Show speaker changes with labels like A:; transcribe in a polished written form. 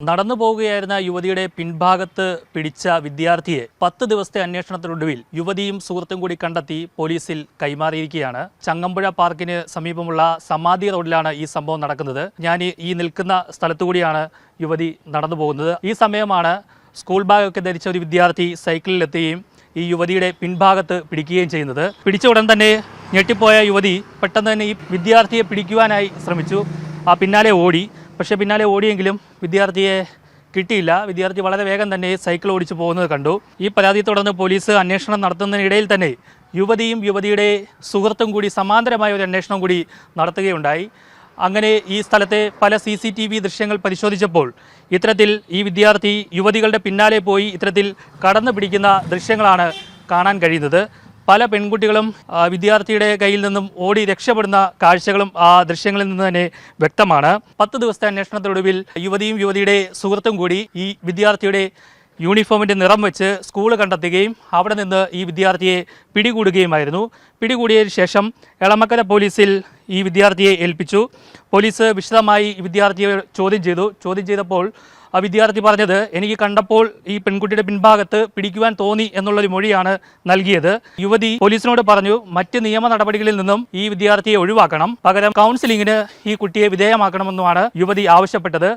A: നടന്നു പോവുകയായിരുന്ന യുവതിയുടെ പിൻഭാഗത്ത് പിടിച്ച വിദ്യാർത്ഥിയെ 10 ദിവസത്തെ അന്വേഷണത്തിനൊടുവിൽ യുവതിയും സുഹൃത്തും കൂടി കണ്ടെത്തി പോലീസിൽ കൈമാറിയിരിക്കുകയാണ്. ചങ്ങമ്പുഴ പാർക്കിന് സമീപമുള്ള സമാധി റോഡിലാണ് ഈ സംഭവം നടക്കുന്നത്. ഞാൻ ഈ നിൽക്കുന്ന സ്ഥലത്തുകൂടിയാണ് യുവതി നടന്നു പോകുന്നത്. ഈ സമയമാണ് സ്കൂൾ ബാഗൊക്കെ ധരിച്ച ഒരു വിദ്യാർത്ഥി സൈക്കിളിലെത്തുകയും ഈ യുവതിയുടെ പിൻഭാഗത്ത് പിടിക്കുകയും ചെയ്യുന്നത്. പിടിച്ച ഉടൻ തന്നെ ഞെട്ടിപ്പോയ യുവതി പെട്ടെന്ന് തന്നെ ഈ വിദ്യാർത്ഥിയെ പിടിക്കുവാനായി ശ്രമിച്ചു. പിന്നാലെ ഓടി. പക്ഷേ പിന്നാലെ ഓടിയെങ്കിലും വിദ്യാർത്ഥിയെ കിട്ടിയില്ല. വിദ്യാർത്ഥി വളരെ വേഗം തന്നെ സൈക്കിൾ ഓടിച്ചു പോകുന്നത് കണ്ടു. ഈ പരാതിയെ തുടർന്ന് പോലീസ് അന്വേഷണം നടത്തുന്നതിനിടയിൽ തന്നെ യുവതിയും യുവതിയുടെ സുഹൃത്തും കൂടി സമാന്തരമായ ഒരു അന്വേഷണം കൂടി നടത്തുകയുണ്ടായി. അങ്ങനെ ഈ സ്ഥലത്തെ പല CCTV ദൃശ്യങ്ങൾ പരിശോധിച്ചപ്പോൾ ഇത്തരത്തിൽ ഈ വിദ്യാർത്ഥി യുവതികളുടെ പിന്നാലെ പോയി ഇത്തരത്തിൽ കടന്നു പിടിക്കുന്ന ദൃശ്യങ്ങളാണ് കാണാൻ കഴിയുന്നത്. പല പെൺകുട്ടികളും വിദ്യാർത്ഥിയുടെ കയ്യിൽ നിന്നും ഓടി രക്ഷപ്പെടുന്ന കാഴ്ചകളും ആ ദൃശ്യങ്ങളിൽ നിന്ന് തന്നെ വ്യക്തമാണ്. 10 ദിവസത്തെ അന്വേഷണത്തിനൊടുവിൽ യുവതിയും യുവതിയുടെ സുഹൃത്തും കൂടി ഈ വിദ്യാർത്ഥിയുടെ യൂണിഫോമിൻ്റെ നിറം വെച്ച് സ്കൂൾ കണ്ടെത്തുകയും അവിടെ നിന്ന് ഈ വിദ്യാർത്ഥിയെ പിടികൂടുകയുമായിരുന്നു. പിടികൂടിയതിനു ശേഷം എളമക്കര പോലീസിൽ ഈ വിദ്യാർത്ഥിയെ ഏൽപ്പിച്ചു. പോലീസ് വിശദമായി ഈ വിദ്യാർത്ഥിയെ ചോദ്യം ചെയ്തപ്പോൾ ആ വിദ്യാർത്ഥി പറഞ്ഞത്, എനിക്ക് കണ്ടപ്പോൾ ഈ പെൺകുട്ടിയുടെ പിൻഭാഗത്ത് പിടിക്കുവാൻ തോന്നി എന്നുള്ളൊരു മൊഴിയാണ് നൽകിയത്. യുവതി പോലീസിനോട് പറഞ്ഞു, മറ്റ് നിയമ നടപടികളിൽ നിന്നും ഈ വിദ്യാർത്ഥിയെ ഒഴിവാക്കണം, പകരം കൗൺസിലിങ്ങിന് ഈ കുട്ടിയെ വിധേയമാക്കണമെന്നുമാണ് യുവതി ആവശ്യപ്പെട്ടത്.